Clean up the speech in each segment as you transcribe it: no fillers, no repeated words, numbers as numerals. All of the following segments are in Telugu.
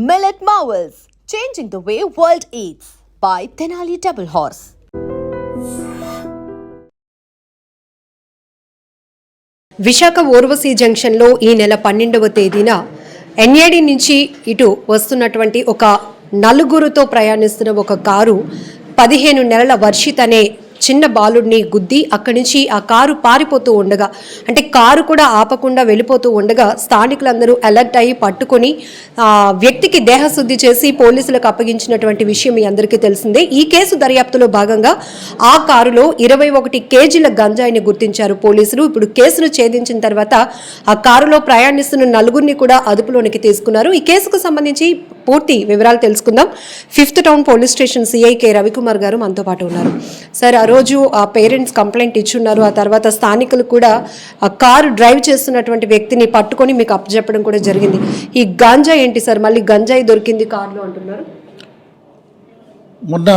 Millet Marvels, changing the way world eats by Tenali Double Horse. Visakha ఓర్వశీ జంక్షన్లో ఈ నెల 12వ తేదీన ఎన్ఏడి నుంచి ఇటు వస్తున్నటువంటి ఒక నలుగురుతో ప్రయాణిస్తున్న ఒక కారు 15 నెలల వర్షిత్ అనే చిన్న బాలుడిని గుద్ది అక్కడి నుంచి ఆ కారు పారిపోతూ ఉండగా, అంటే కారు కూడా ఆపకుండా వెళ్ళిపోతూ ఉండగా స్థానికులందరూ అలర్ట్ అయ్యి పట్టుకొని వ్యక్తికి దేహశుద్ధి చేసి పోలీసులకు అప్పగించినటువంటి విషయం మీ అందరికీ తెలిసిందే. ఈ కేసు దర్యాప్తులో భాగంగా ఆ కారులో 21 కేజీల గంజాయిని గుర్తించారు పోలీసులు. ఇప్పుడు కేసును ఛేదించిన తర్వాత ఆ కారులో ప్రయాణిస్తున్న నలుగురిని కూడా అదుపులోనికి తీసుకున్నారు. ఈ కేసుకు సంబంధించి పూర్తి వివరాలు తెలుసుకుందాం. 5th town police station CI K Ravikumar గారు మనతో పాటు ఉన్నారు. సార్, ఆ రోజు ఆ పేరెంట్స్ కంప్లైంట్ ఇచ్చున్నారు. ఆ తర్వాత స్థానికులు కూడా ఆ కారు డ్రైవ్ చేస్తున్నటువంటి వ్యక్తిని పట్టుకొని మీకు అప్పచెప్పడం కూడా జరిగింది. ఈ గాంజా ఏంటి సార్? మళ్ళీ గంజాయి దొరికింది కారులో అంటున్నారు. మొన్న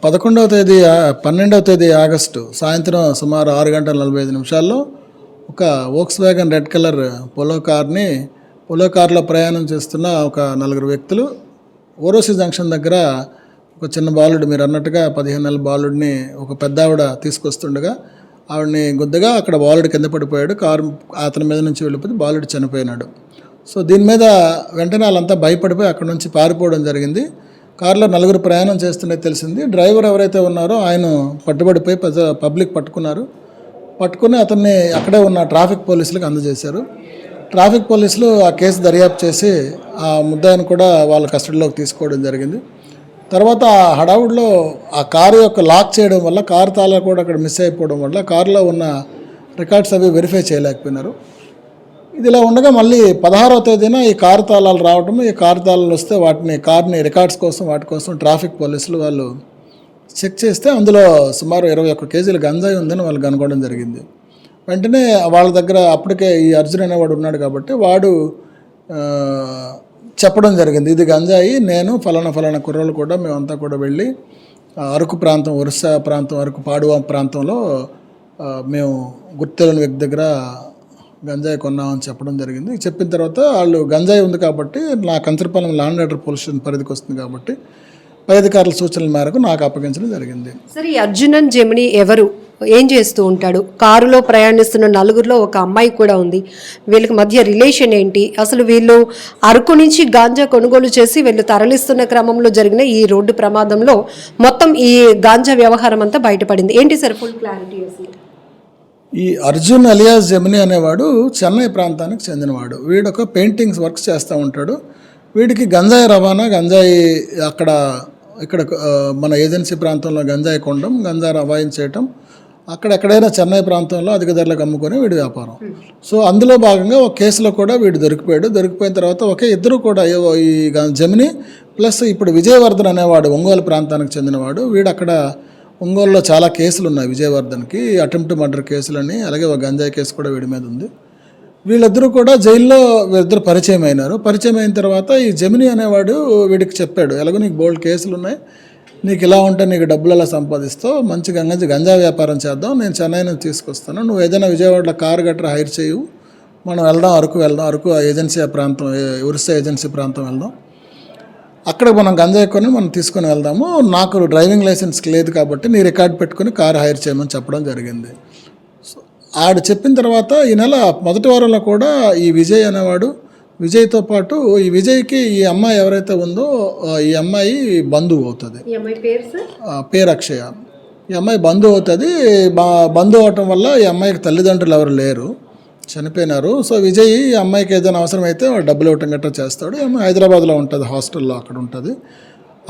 12వ తేదీ ఆగస్టు సాయంత్రం సుమారు 6:45 ఒక Volkswagen red colour Polo కార్లో ప్రయాణం చేస్తున్న ఒక 4 వ్యక్తులు ఓరోసి జంక్షన్ దగ్గర ఒక చిన్న బాలుడు, మీరు అన్నట్టుగా 15 నెలల బాలుడిని ఒక పెద్ద ఆవిడ తీసుకొస్తుండగా ఆవిడని గుద్దగా అక్కడ బాలుడు కింద పడిపోయాడు. కారు అతని మీద నుంచి వెళ్ళిపోతే బాలుడు చనిపోయినాడు. సో దీని మీద వెంటనే వాళ్ళంతా భయపడిపోయి అక్కడ నుంచి పారిపోవడం జరిగింది. కారులో 4 ప్రయాణం చేస్తుండే తెలిసింది. డ్రైవర్ ఎవరైతే ఉన్నారో ఆయన పట్టుబడిపోయి పబ్లిక్ పట్టుకుని అతన్ని అక్కడే ఉన్న ట్రాఫిక్ పోలీసులకు అందజేశారు. ట్రాఫిక్ పోలీసులు ఆ కేసు దర్యాప్తు చేసి ఆ ముద్దాయిని కూడా వాళ్ళ కస్టడీలోకి తీసుకోవడం జరిగింది. తర్వాత ఆ హడావుడిలో ఆ కారు యొక్క లాక్ చేయడం వల్ల కారు తాళాలు కూడా అక్కడ మిస్ అయిపోవడం వల్ల కారులో ఉన్న రికార్డ్స్ అవి వెరిఫై చేయలేకపోయినారు. ఇది ఇలా ఉండగా మళ్ళీ 16వ తేదీన ఈ కారు తాళాలు రావడం, ఈ కారు తాళాలు వస్తే కార్ని రికార్డ్స్ కోసం వాటి కోసం ట్రాఫిక్ పోలీసులు వాళ్ళు చెక్ చేస్తే అందులో సుమారు 21 కేజీల గంజాయి ఉందని వాళ్ళు కనుగొనడం జరిగింది. వెంటనే వాళ్ళ దగ్గర అప్పటికే ఈ అర్జున్ అనేవాడు ఉన్నాడు కాబట్టి వాడు చెప్పడం జరిగింది, ఇది గంజాయి, నేను ఫలానా కుర్రోళ్ళు కూడా మేమంతా కూడా వెళ్ళి అరకు ప్రాంతం, ఒరిస్సా ప్రాంతం, అరకు పాడువా ప్రాంతంలో మేము గుర్తెలని వ్యక్తి దగ్గర గంజాయి కొన్నామని చెప్పడం జరిగింది. చెప్పిన తర్వాత వాళ్ళు గంజాయి ఉంది కాబట్టి నా Kancharapalem land order police station పరిధికి వస్తుంది కాబట్టి పై అధికారుల సూచనల మేరకు నాకు అప్పగించడం జరిగింది. సరే, ఈ అర్జునన్ జెమిని ఎవరు, ఏం చేస్తూ ఉంటాడు? కారులో ప్రయాణిస్తున్న నలుగురిలో ఒక అమ్మాయి కూడా ఉంది. వీళ్ళకి మధ్య రిలేషన్ ఏంటి? అసలు వీళ్ళు అరకు నుంచి గాంజా కొనుగోలు చేసి వీళ్ళు తరలిస్తున్న క్రమంలో జరిగిన ఈ రోడ్డు ప్రమాదంలో మొత్తం ఈ గాంజా వ్యవహారం అంతా బయటపడింది. ఏంటి సార్ ఫుల్ క్లారిటీ? ఈ అర్జున్ అలియాస్ జెమిని అనేవాడు చెన్నై ప్రాంతానికి చెందినవాడు. వీడు ఒక పెయింటింగ్స్ వర్క్స్ చేస్తూ ఉంటాడు. వీడికి గంజాయి రవాణా, ఇక్కడ మన ఏజెన్సీ ప్రాంతంలో గంజాయి కొనడం, గంజాయి రవాణా చేయటం, ఎక్కడైనా చెన్నై ప్రాంతంలో అధిక ధరలకు అమ్ముకొని వీడి వ్యాపారం. సో అందులో భాగంగా ఒక కేసులో కూడా వీడు దొరికిపోయిన తర్వాత ఇద్దరు కూడా ఈ జెమిని ప్లస్ ఇప్పుడు విజయవర్ధన్ అనేవాడు ఒంగోలు ప్రాంతానికి చెందినవాడు. వీడు అక్కడ ఒంగోలులో చాలా కేసులు ఉన్నాయి విజయవర్ధన్కి, అటెంప్ట్ మర్డర్ కేసులని, అలాగే ఒక గంజాయి కేసు కూడా వీడి మీద ఉంది. వీళ్ళిద్దరూ కూడా జైల్లో వీళ్ళిద్దరు పరిచయం అయినారు. పరిచయం అయిన తర్వాత ఈ జెమిని అనేవాడు వీడికి చెప్పాడు, ఎలాగో నీకు బోల్డ్ కేసులు ఉన్నాయి, నీకు ఇలా ఉంటే నీకు డబ్బులు ఎలా సంపాదిస్తావు, మంచి గంజా వ్యాపారం చేద్దాం, నేను చెన్నై నుంచి తీసుకొస్తాను, నువ్వు ఏదైనా విజయవాడలో కారు గట్రా హైర్ చేయు, మనం అరకు ఏజెన్సీ ప్రాంతం, ఒరిస్సా ఏజెన్సీ ప్రాంతం వెళ్దాం, అక్కడ మనం గంజాయి కొని మనం తీసుకొని వెళ్దాము, నాకు డ్రైవింగ్ లైసెన్స్ లేదు కాబట్టి నీ రికార్డ్ పెట్టుకుని కారు హైర్ చేయమని చెప్పడం జరిగింది. ఆడు చెప్పిన తర్వాత ఈ నెల మొదటి వారంలో కూడా ఈ విజయ్తో పాటు ఈ విజయ్కి ఈ అమ్మాయి ఎవరైతే ఉందో ఈ అమ్మాయి బంధువు అవుతుంది. పేరు అక్షయ. ఈ అమ్మాయి బంధువు అవుతుంది. బంధువు అవటం వల్ల ఈ అమ్మాయికి తల్లిదండ్రులు ఎవరు లేరు, చనిపోయినారు. సో విజయ్ ఈ అమ్మాయికి ఏదైనా అవసరం అయితే డబ్బులు ఇవ్వటం గట్రా చేస్తాడు. ఈ అమ్మాయి హైదరాబాద్లో ఉంటుంది, హాస్టల్లో అక్కడ ఉంటుంది.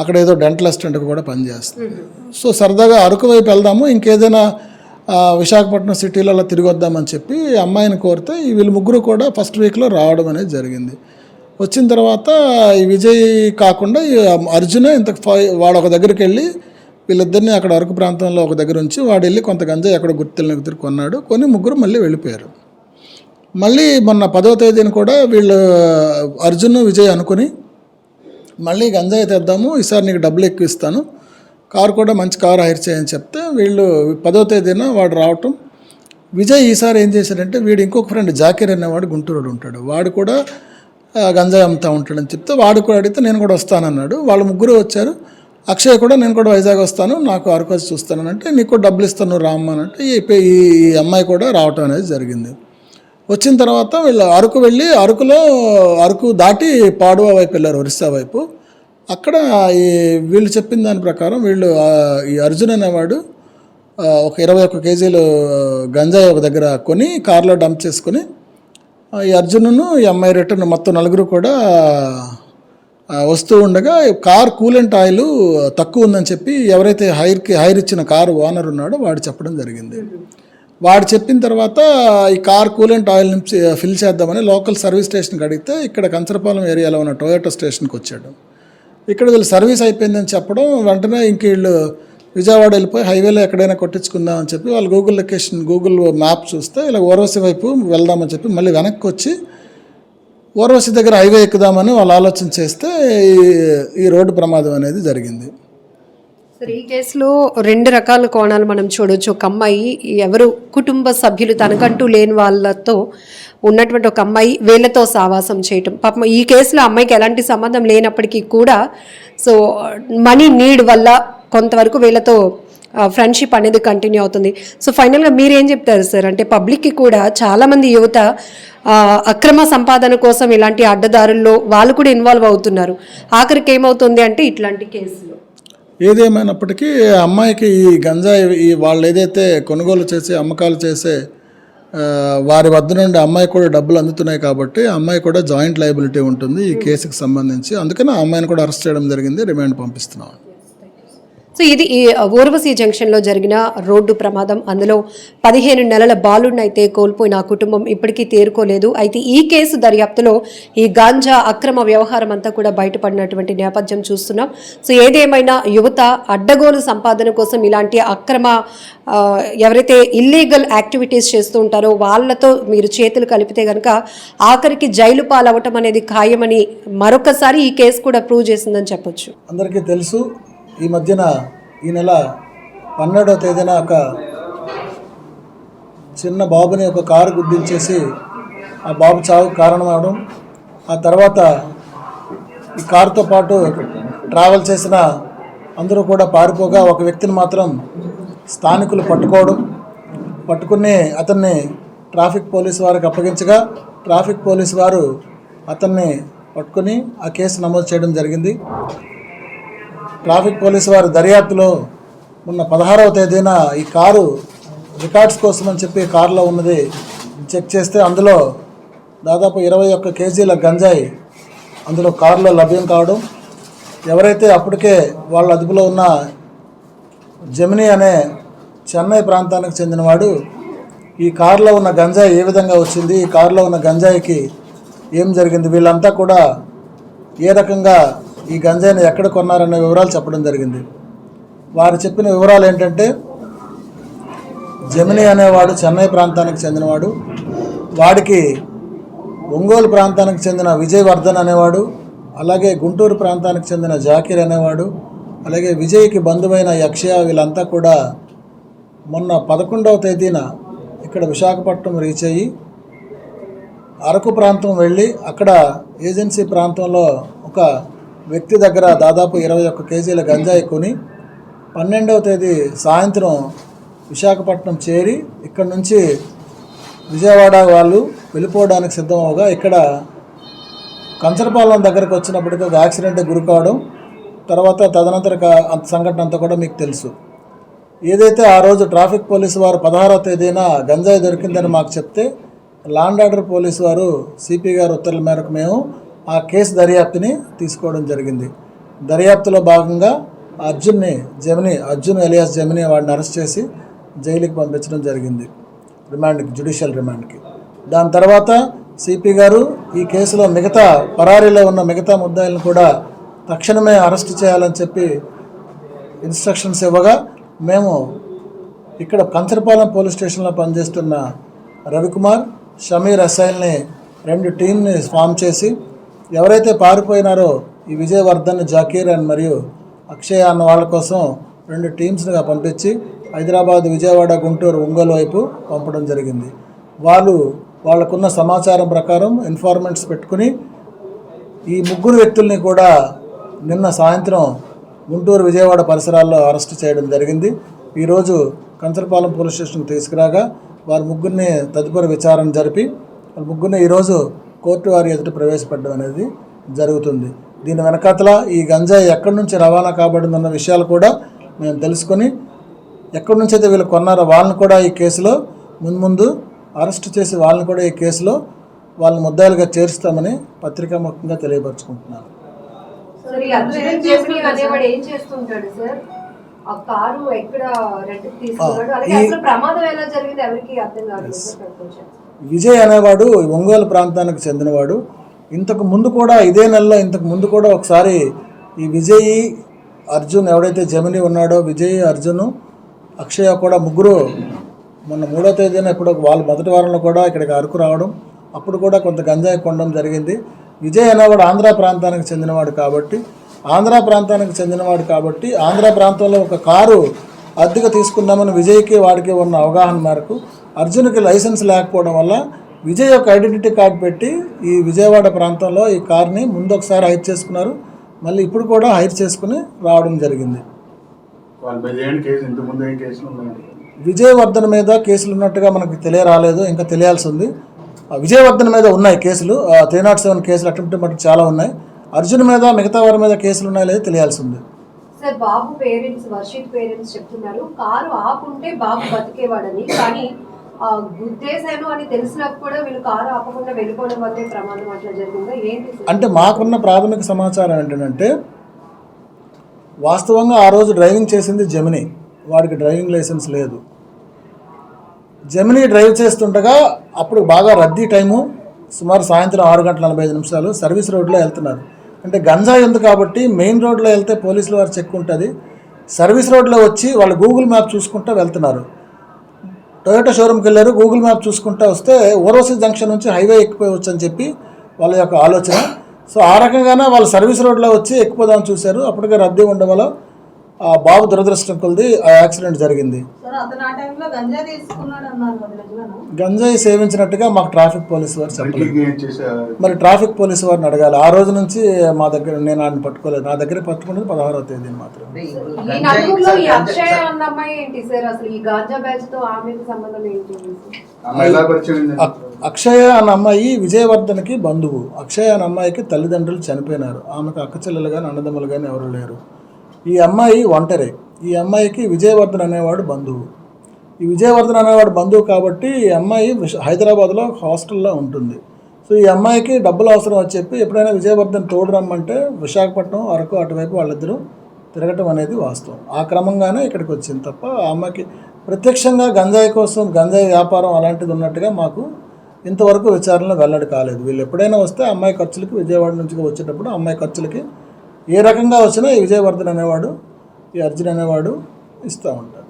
అక్కడ ఏదో డెంటల్ అసిస్టెంట్గా కూడా పనిచేస్తుంది. సో సరదాగా అరకు వైపు వెళ్దాము, ఇంకేదైనా విశాఖపట్నం సిటీలో అలా తిరిగి వద్దామని చెప్పి అమ్మాయిని కోరితే వీళ్ళు ముగ్గురు కూడా ఫస్ట్ వీక్లో రావడం అనేది జరిగింది. వచ్చిన తర్వాత ఈ విజయ్ కాకుండా ఈ అర్జునే వాడు ఒక దగ్గరికి వెళ్ళి వీళ్ళిద్దరిని అక్కడ అరకు ప్రాంతంలో ఒక దగ్గర ఉంచి వాడు వెళ్ళి కొంత గంజాయి ఎక్కడ గుర్తులను తిరిగి కొన్నాడు. ముగ్గురు మళ్ళీ వెళ్ళిపోయారు. మళ్ళీ మొన్న 10వ తేదీన కూడా వీళ్ళు అర్జున్ విజయ్ అనుకుని మళ్ళీ గంజాయి తెద్దాము, ఈసారి నీకు డబ్బులు ఎక్కువ ఇస్తాను, కారు కూడా మంచి కారు హైర్ చేయని చెప్తే వీళ్ళు 10వ తేదీన వాడు రావటం. విజయ్ ఈసారి ఏం చేశాడంటే వీడు ఇంకొక ఫ్రెండ్ జాకీర్ అనేవాడు గుంటూరులో ఉంటాడు, వాడు కూడా గంజాయి అమ్ముతూ ఉంటాడని చెప్తే వాడు కూడా అడిగితే నేను కూడా వస్తానన్నాడు. వాళ్ళు ముగ్గురు వచ్చారు. అక్షయ్ కూడా నేను కూడా వైజాగ్ వస్తాను, నాకు అరకు వచ్చి చూస్తానంటే నీకు కూడా డబ్బులు ఇస్తాను నువ్వు రామ్మనంటే ఈ అమ్మాయి కూడా రావటం అనేది జరిగింది. వచ్చిన తర్వాత వీళ్ళు అరకు వెళ్ళి అరకు దాటి పాడువా వైపు వెళ్ళారు, ఒరిస్సా వైపు. అక్కడ వీళ్ళు చెప్పిన దాని ప్రకారం ఈ అర్జున్ అనేవాడు ఒక 21 కేజీలు గంజాయి ఒక దగ్గర కొని కార్లో డంప్ చేసుకొని ఈ అర్జునును ఈ అమ్మాయి రిటర్న్ మొత్తం నలుగురు కూడా వస్తూ ఉండగా కార్ కూలెంట్ ఆయిల్ తక్కువ ఉందని చెప్పి ఎవరైతే హైర్ ఇచ్చిన కారు ఓనర్ ఉన్నాడో వాడు చెప్పడం జరిగింది. వాడు చెప్పిన తర్వాత ఈ కార్ కూలెంట్ ఆయిల్ నుంచి ఫిల్ చేద్దామని లోకల్ సర్వీస్ స్టేషన్కి అడిగితే ఇక్కడ కంచరపాలెం ఏరియాలో ఉన్న టొయోటో స్టేషన్కి వచ్చాడు. ఇక్కడ వీళ్ళు సర్వీస్ అయిపోయిందని చెప్పడం వెంటనే ఇంక వీళ్ళు విజయవాడ వెళ్ళిపోయి హైవేలో ఎక్కడైనా కొట్టించుకుందామని చెప్పి వాళ్ళు గూగుల్ మ్యాప్ చూస్తే ఇలా ఓర్వశి వైపు వెళ్దామని చెప్పి మళ్ళీ వెనక్కి వచ్చి ఓర్వశి దగ్గర హైవే ఎక్కుదామని వాళ్ళు ఆలోచన చేస్తే ఈ రోడ్డు ప్రమాదం అనేది జరిగింది. సరే, ఈ కేసులో 2 రకాల కోణాలు మనం చూడవచ్చు. ఒక అమ్మాయి ఎవరు కుటుంబ సభ్యులు తనకంటూ లేని వాళ్ళతో ఉన్నటువంటి ఒక అమ్మాయి వీళ్ళతో సావాసం చేయటం. పాపం ఈ కేసులో అమ్మాయికి ఎలాంటి సంబంధం లేనప్పటికీ కూడా సో మనీ నీడ్ వల్ల కొంతవరకు వీళ్ళతో ఫ్రెండ్షిప్ అనేది కంటిన్యూ అవుతుంది. సో ఫైనల్గా మీరేం చెప్తారు సార్? అంటే పబ్లిక్కి కూడా చాలామంది యువత అక్రమ సంపాదన కోసం ఇలాంటి అడ్డదారుల్లో వాళ్ళు కూడా ఇన్వాల్వ్ అవుతున్నారు. ఆఖరికి ఏమవుతుంది అంటే ఇట్లాంటి కేసులు ఏదేమైనప్పటికీ అమ్మాయికి ఈ గంజాయి వాళ్ళు ఏదైతే కొనుగోలు చేసి అమ్మకాలు చేసే వారి వద్ద నుండి అమ్మాయి కూడా డబ్బులు అందుతున్నాయి కాబట్టి అమ్మాయి కూడా జాయింట్ లయబిలిటీ ఉంటుంది ఈ కేసుకి సంబంధించి. అందుకని ఆ అమ్మాయిని కూడా అరెస్ట్ చేయడం జరిగింది, రిమాండ్ పంపిస్తున్నాం. సో ఇది ఈ ఊర్వశి జంక్షన్లో జరిగిన రోడ్డు ప్రమాదం. అందులో 15 నెలల బాలుడిని అయితే కోల్పోయిన ఆ కుటుంబం ఇప్పటికీ తేరుకోలేదు. అయితే ఈ కేసు దర్యాప్తులో ఈ గాంజా అక్రమ వ్యవహారం అంతా కూడా బయటపడినటువంటి నేపథ్యం చూస్తున్నాం. సో ఏదేమైనా యువత అడ్డగోలు సంపాదన కోసం ఇలాంటి అక్రమ ఎవరైతే ఇల్లీగల్ యాక్టివిటీస్ చేస్తూ ఉంటారో వాళ్ళతో మీరు చేతులు కలిపితే కనుక ఆఖరికి జైలు పాలవటం అనేది ఖాయమని మరొకసారి ఈ కేసు కూడా ప్రూవ్ చేసిందని చెప్పొచ్చు. అందరికీ తెలుసు, ఈ మధ్యన ఈ నెల 12వ తేదీన ఒక చిన్న బాబుని ఒక కారు గుద్దించేసి ఆ బాబు చావుకు కారణమవడం, ఆ తర్వాత ఈ కారుతో పాటు ట్రావెల్ చేసిన అందరూ కూడా పారిపోగా ఒక వ్యక్తిని మాత్రం స్థానికులు పట్టుకుని అతన్ని ట్రాఫిక్ పోలీసు వారికి అప్పగించగా ట్రాఫిక్ పోలీసు వారు అతన్ని పట్టుకుని ఆ కేసు నమోదు చేయడం జరిగింది. ట్రాఫిక్ పోలీసు వారి దర్యాప్తులో మొన్న 16వ తేదీన ఈ కారు రికార్డ్స్ కోసం అని చెప్పి కారులో ఉన్నది చెక్ చేస్తే అందులో దాదాపు 21 కేజీల గంజాయి అందులో కారులో లభ్యం కావడం, ఎవరైతే అప్పటికే వాళ్ళ అదుపులో ఉన్న జెమినీ అనే చెన్నై ప్రాంతానికి చెందినవాడు ఈ కారులో ఉన్న గంజాయి ఏ విధంగా వచ్చింది, ఈ కారులో ఉన్న గంజాయికి ఏం జరిగింది, వీళ్ళంతా కూడా ఏ రకంగా ఈ గంజాయిని ఎక్కడ కొన్నారనే వివరాలు చెప్పడం జరిగింది. వారు చెప్పిన వివరాలు ఏంటంటే జెమినీ అనేవాడు చెన్నై ప్రాంతానికి చెందినవాడు, వాడికి ఒంగోలు ప్రాంతానికి చెందిన విజయవర్ధన్ అనేవాడు, అలాగే గుంటూరు ప్రాంతానికి చెందిన జాకీర్ అనేవాడు, అలాగే విజయ్కి బంధువైన యక్షయ వీళ్ళంతా కూడా మొన్న 11వ తేదీన ఇక్కడ విశాఖపట్నం రీచ్ అయ్యి అరకు ప్రాంతం వెళ్ళి అక్కడ ఏజెన్సీ ప్రాంతంలో ఒక వ్యక్తి దగ్గర దాదాపు 21 కేజీల గంజాయి కొని 12వ తేదీ సాయంత్రం విశాఖపట్నం చేరి ఇక్కడ నుంచి విజయవాడ వాళ్ళు వెళ్ళిపోవడానికి సిద్ధమవగా ఇక్కడ కంచరపాలెం దగ్గరకు వచ్చినప్పటికీ ఒక యాక్సిడెంట్కి గురి కావడం, తర్వాత తదనంతర సంఘటన అంతా కూడా మీకు తెలుసు. ఏదైతే ఆ రోజు ట్రాఫిక్ పోలీసు వారు 16వ తేదీన గంజాయి దొరికిందని మాకు చెప్తే లాండ్ ఆర్డర్ పోలీసు వారు సిపి గారు ఉత్తర్వుల మేరకు మేము ఆ కేసు దర్యాప్తుని తీసుకోవడం జరిగింది. దర్యాప్తులో భాగంగా అర్జున్ ఎలియాస్ జెమినీ వాడిని అరెస్ట్ చేసి జైలుకి పంపించడం జరిగింది, జ్యుడిషియల్ రిమాండ్కి. దాని తర్వాత సిపి గారు ఈ కేసులో పరారీలో ఉన్న మిగతా ముద్దాయిలను కూడా తక్షణమే అరెస్ట్ చేయాలని చెప్పి ఇన్స్ట్రక్షన్స్ ఇవ్వగా మేము ఇక్కడ కంచరపాలెం పోలీస్ స్టేషన్లో పనిచేస్తున్న రవికుమార్, షమీర్ ఎస్ఐల్ని 2 టీంని ఫామ్ చేసి ఎవరైతే పారిపోయినారో ఈ విజయవర్ధన్, జాకీర్ అండ్ మరియు అక్షయ్ అన్న వాళ్ళ కోసం 2 టీమ్స్గా పంపించి హైదరాబాద్, విజయవాడ, గుంటూరు, ఒంగోలు వైపు పంపడం జరిగింది. వాళ్ళకున్న సమాచారం ప్రకారం ఇన్ఫార్మెంట్స్ పెట్టుకుని ఈ ముగ్గురు వ్యక్తుల్ని కూడా నిన్న సాయంత్రం గుంటూరు విజయవాడ పరిసరాల్లో అరెస్ట్ చేయడం జరిగింది. ఈరోజు కంచరపాలెం పోలీస్ స్టేషన్కి తీసుకురాగా వారి ముగ్గురిని తదుపరి విచారణ జరిపి వాళ్ళ ముగ్గురిని ఈరోజు కోర్టు వారి ఎదుట ప్రవేశపెట్టడం అనేది జరుగుతుంది. దీని వెనకాతల ఈ గంజాయి ఎక్కడి నుంచి రవాణా కాబడిందన్న విషయాలు కూడా మేము తెలుసుకొని ఎక్కడి నుంచి అయితే వీళ్ళు కొన్నారో వాళ్ళని కూడా ఈ కేసులో ముందు అరెస్ట్ చేసి వాళ్ళని కూడా ఈ కేసులో వాళ్ళని ముద్దాయిలుగా చేరుస్తామని పత్రికాముఖంగా తెలియపరచుకుంటున్నాను. విజయ్ అనేవాడు ఒంగోలు ప్రాంతానికి చెందినవాడు. ఇంతకు ముందు కూడా ఇదే నెలలో ఇంతకు ముందు కూడా ఒకసారి ఈ విజయ్ అర్జున్ ఎవడైతే జమిని ఉన్నాడో విజయ్ అర్జున్ అక్షయ కూడా ముగ్గురు మొన్న 3వ తేదీన ఇప్పుడు వాళ్ళ మొదటి వారంలో కూడా ఇక్కడికి అరకు రావడం, అప్పుడు కూడా కొంత గంజాయి కొనడం జరిగింది. విజయ్ అనేవాడు ఆంధ్ర ప్రాంతానికి చెందినవాడు కాబట్టి ఆంధ్ర ప్రాంతంలో ఒక కారు అద్దెకు తీసుకుందామని విజయ్కి వాడికి ఉన్న అవగాహన మేరకు అర్జున్కి లైసెన్స్ లేకపోవడం వల్ల విజయ్ యొక్క ఐడెంటిటీ కార్డు పెట్టి ఈ విజయవాడ ప్రాంతంలో ఈ కార్ని ముందు ఒకసారి హైర్ చేసుకున్నారు, మళ్ళీ ఇప్పుడు కూడా హైర్ చేసుకుని రావడం జరిగింది. విజయవర్ధన్ మీద కేసులు ఉన్నట్టుగా మనకు తెలియరాలేదు, ఇంకా తెలియాల్సి ఉంది. విజయవర్ధన్ మీద ఉన్నాయి కేసులు, 307 కేసులు అటెంప్ట్ మటు చాలా ఉన్నాయి. అర్జున్ మీద మిగతా వారి మీద కేసులు ఉన్నాయో లేదో తెలియాల్సి ఉంది. సార్, బాబు పేరెంట్స్ వర్షిత్ పేరెంట్స్ చెప్తున్నారు కారు ఆపుంటే బాబు బతికేవాడని, కానీ గుద్దేశాను అని తెలిసినప్పుడు కూడా వీళ్ళు కారు ఆపకుండా వెళ్ళిపోవడం వల్లే ప్రమాదం అట్లా జరిగిందా ఏంటి? అంటే మాకున్న ప్రాథమిక సమాచారం ఏంటంటే వాస్తవంగా ఆ రోజు డ్రైవింగ్ చేసింది జమిని, వాడికి డ్రైవింగ్ లైసెన్స్ లేదు. జమిని డ్రైవ్ చేస్తుండగా అప్పుడు బాగా రద్దీ టైము, సుమారు సాయంత్రం 6:45 సర్వీస్ రోడ్లో వెళ్తున్నారు. అంటే గంజాయి ఉంది కాబట్టి మెయిన్ రోడ్లో వెళ్తే పోలీసులు వారు చెక్ ఉంటుంది. సర్వీస్ రోడ్లో వచ్చి వాళ్ళు గూగుల్ మ్యాప్ చూసుకుంటూ వెళ్తున్నారు. టొయోటా షోరూమ్కి వెళ్ళారు, గూగుల్ మ్యాప్ చూసుకుంటూ వస్తే ఓరోసి జంక్షన్ నుంచి హైవే ఎక్కిపోవచ్చు అని చెప్పి వాళ్ళ యొక్క ఆలోచన. సో ఆ రకంగానే వాళ్ళు సర్వీస్ రోడ్లో వచ్చి ఎక్కిపోదామని చూశారు. అప్పటికే రద్దీ ఉండడం వల్ల ఆ బాబు దురదృష్టం కొలిది ఆ యాక్సిడెంట్ జరిగింది. గంజాయి సేవించినట్టుగా మాకు ట్రాఫిక్ పోలీసు వారు చెప్పలేదు. మరి ట్రాఫిక్ పోలీసు వారిని అడగాలి. ఆ రోజు నుంచి మా దగ్గర నేను ఆయన పట్టుకోలేదు, నా దగ్గర పట్టుకున్నది 16వ తేదీని మాత్రమే. అక్షయ అన్న అమ్మాయి విజయవర్ధన్కి బంధువు. అక్షయ అన్న అమ్మాయికి తల్లిదండ్రులు చనిపోయినారు, ఆమెకు అక్క చెల్లెలు కానీ అన్నదమ్ములు కానీ ఎవరు లేరు. ఈ అమ్మాయి ఒంటరి. ఈ అమ్మాయికి విజయవర్ధన్ అనేవాడు బంధువు. ఈ విజయవర్ధన్ అనేవాడు బంధువు కాబట్టి ఈ అమ్మాయి హైదరాబాద్లో హాస్టల్లో ఉంటుంది. సో ఈ అమ్మాయికి డబ్బులు అవసరం అని చెప్పి ఎప్పుడైనా విజయవర్ధన్ తోడు రమ్మంటే విశాఖపట్నం అరకు అటువైపు వాళ్ళిద్దరూ తిరగటం అనేది వాస్తవం. ఆ క్రమంగానే ఇక్కడికి వచ్చింది తప్ప ఆ అమ్మాయికి ప్రత్యక్షంగా గంజాయి కోసం గంజాయి వ్యాపారం అలాంటిది ఉన్నట్టుగా మాకు ఇంతవరకు విచారణలో వెల్లడి కాలేదు. వీళ్ళు ఎప్పుడైనా వస్తే అమ్మాయి ఖర్చులకి విజయవాడ నుంచి వచ్చేటప్పుడు అమ్మాయి ఖర్చులకి ఏ రకంగా వచ్చినా ఈ విజయవర్ధన్ అనేవాడు ఈ అర్జున్ అనేవాడు ఇస్తూ ఉంటాడు.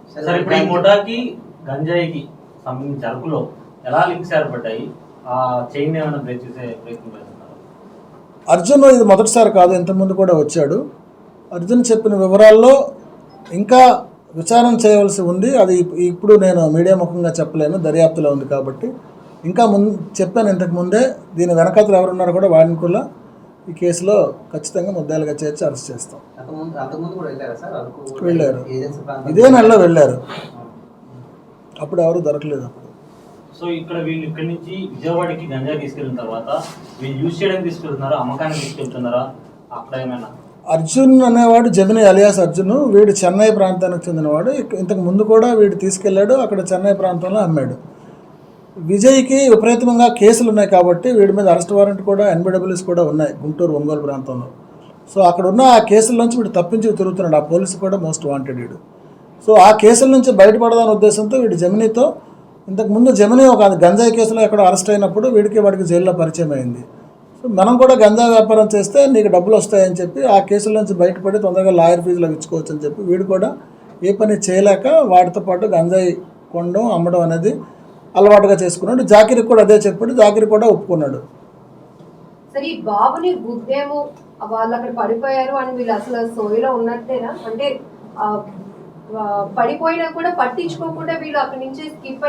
అర్జున్ ఇది మొదటిసారి కాదు, ఇంతకుముందు కూడా వచ్చాడు. అర్జున్ చెప్పిన వివరాల్లో ఇంకా విచారణ చేయవలసి ఉంది. అది ఇప్పుడు నేను మీడియా ముఖంగా చెప్పలేను, దర్యాప్తులో ఉంది కాబట్టి. ఇంకా చెప్పాను ఇంతకుముందే, దీని వెనకాతలు ఎవరున్నారో కూడా వాడిని కూడా ఈ కేసులో ఖచ్చితంగా ముద్దాయిలుగా చేర్చి అరెస్ట్ చేస్తాం. వెళ్ళారు, ఇదే నెలలో వెళ్ళారు, అప్పుడు ఎవరు దొరకలేదు. అప్పుడు సో ఇక్కడ వీళ్ళు ఇక్కడి నుంచి విజయవాడకి గంజా తీసుకెళ్ళిన తర్వాత వీళ్ళు యూజ్ చేయడానికి తీసుకెళ్తున్నారా, అమ్మకానికి తీసుకెళ్తున్నారా? అక్కడ ఏమైనా అర్జున్ అనేవాడు జమిని అలియాస్ అర్జున్, వీడు చెన్నై ప్రాంతానికి చెందినవాడు. ఇంతకు ముందు కూడా వీడు తీసుకెళ్ళాడు, అక్కడ చెన్నై ప్రాంతంలో అమ్మాడు. విజయ్కి విపరీతంగా కేసులు ఉన్నాయి కాబట్టి వీడి మీద అరెస్ట్ వారెంట్ కూడా NBWS కూడా ఉన్నాయి గుంటూరు ఒంగోలు ప్రాంతంలో. సో అక్కడ ఉన్న ఆ కేసుల నుంచి వీడు తప్పించి తిరుగుతున్నాడు. ఆ పోలీసు కూడా మోస్ట్ వాంటెడ్ వీడు. సో ఆ కేసుల నుంచి బయటపడదాని ఉద్దేశంతో వీడు జమినీతో ఇంతకుముందు జమిని ఒక గంజాయి కేసులో ఎక్కడ అరెస్ట్ అయినప్పుడు వాడికి జైల్లో పరిచయం అయింది. సో మనం కూడా గంజా వ్యాపారం చేస్తే నీకు డబ్బులు వస్తాయని చెప్పి ఆ కేసుల నుంచి బయటపడి తొందరగా లాయర్ ఫీజులు ఇచ్చుకోవచ్చు అని చెప్పి వీడు కూడా ఏ పని చేయలేక వాటితో పాటు గంజాయి కొనడం అమ్మడం అనేది అలవాటుగా చేసుకున్నాడు. జాకిరికి కూడా అదే చెప్పాడు, జాకిరి కూడా ఒప్పుకున్నాడు. సరే, ఈ బాబుని గుద్దేమో వాళ్ళు అక్కడ పడిపోయారు అని వీళ్ళు అసలు సోయిలో ఉన్నట్టేనా? అంటే పడిపోయినా కూడా పట్టించుకోకుండా వీళ్ళు అక్కడి నుంచి ఎస్కేప్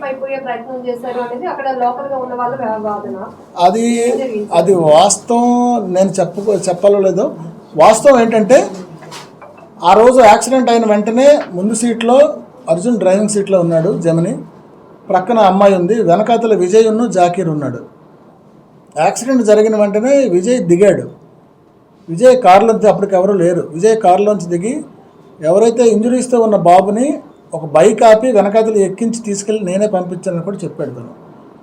అయిపోయే ప్రయత్నం చేశారు అనేది అక్కడ లోకల్ గా ఉన్న వాళ్ళ వాదన. అది వాస్తవం. నేను చెప్పాలో లేదో వాస్తవం ఏంటంటే ఆ రోజు యాక్సిడెంట్ అయిన వెంటనే ముందు సీట్లో అర్జున్ డ్రైవింగ్ సీట్లో ఉన్నాడు, జమిని ప్రక్కన అమ్మాయి ఉంది, వెనకాతల విజయ్ జాకీర్ ఉన్నాడు. యాక్సిడెంట్ జరిగిన వెంటనే విజయ్ దిగాడు. విజయ్ కారులోంచి అప్పటికి ఎవరు లేరు. విజయ్ కారులోంచి దిగి ఎవరైతే ఇంజురీస్తో ఉన్న బాబుని ఒక బైక్ ఆపి వెనకాతలు ఎక్కించి తీసుకెళ్ళి నేనే పంపించానని కూడా చెప్పాడు తను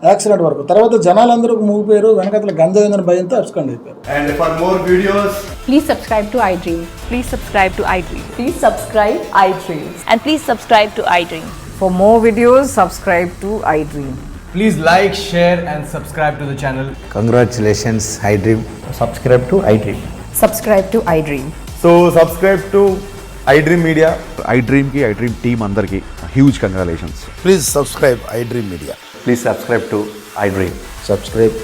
యాక్సిడెంట్ వరకు. తర్వాత జనాలందరూ మూగిపోయారు, వెనకాతల గంజాయిందని భయంతో అబ్స్కాండ్ అయిపోయారు. And for more videos, Please subscribe to iDream. Please subscribe to iDream. Please subscribe iDream. And please subscribe to iDream. For more videos, subscribe to iDream. please like, share and subscribe to the channel. Congratulations, iDream. Subscribe to iDream. Subscribe to iDream. So subscribe to iDream Media. iDream की iDream team अंदर की huge congratulations. Please subscribe iDream Media. Please subscribe to iDream. Subscribe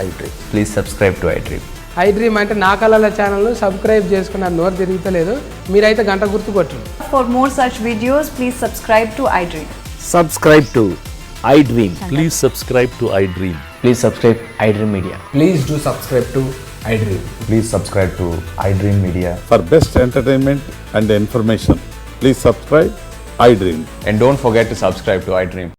iDream. Please subscribe to iDream. iDream అంటే నా కళల ఛానల్ సబ్స్క్రైబ్ చేసుకున్నారు, నోరు తిరుగుతలేదు, మీరైతే గంట గుర్తు కొట్టండి. For more such videos, please subscribe to iDream. Subscribe to iDream. Please subscribe to iDream. Please subscribe iDream Media. Please do subscribe to iDream. Please subscribe to iDream Media. For best entertainment and information, please subscribe iDream. And don't forget to subscribe to iDream.